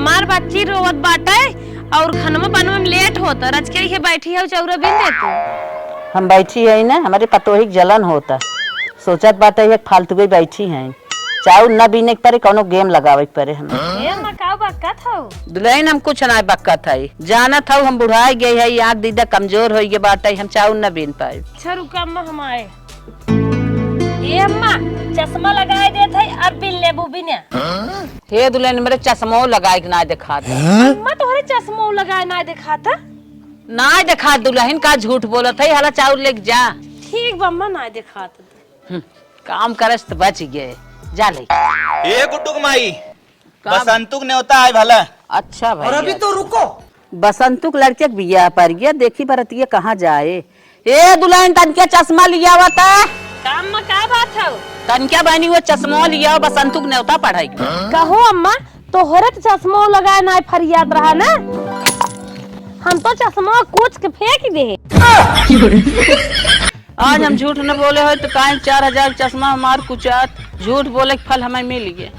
हमार बच्ची रोवत बाटे और खनवा बनवे में लेट होता। रज के बैठी है चौरा बिन दे तू। हम बैठी है ना, हमारे पतोही जलन होता, सोचत बात है फालतू गई बैठी है। चाउ न बीने के परे कोनो गेम लगावे के परे हमें। ए मकाऊ बक्का था दुल्हन हम कुछ ना बक्का था, जाना था हम बुढ़ाई गई है, आँख दीदा कमजोर हो गए बाटे, हम चाउ न बीन पाए। अच्छा रुका अम्मा हम आए। ए अम्मा चश्मा लगाए दे थे और बिन लेबू बिना। हे दुल्हन मेरे चश्मो लगाए के ना दिखा दे। अम्मा तोहरे चश्मा लगाए ना दिखाता ना दिखा दुल्हन का झूठ बोलत है, हाला चाउर लेके जा। ठीक बम्मा ना दिखाता। काम करस तो बच गए, जा ले। ए गुड्डू माई बसंतुक न्योता है भला। अच्छा भाई, और अभी तो रुको। बसंतुक लड़के बिया पर गया, देखी बरतिया कहाँ जाए। ए दुल्हन तनके चश्मा लिया हुआ था, काम में का बात है? तनके बनी हुआ चश्मा लिया, बसंतुक न्योता पढ़ाई। कहो अम्मा तोहरे चश्मा लगाए ना फरियाद रहा ना, हम तो चश्मा कुछ के फेंक दे। आज हम झूठ न बोले हो तो काहे 4000 चश्मा हमार कुछ झूठ बोले के फल हमें मिल गए।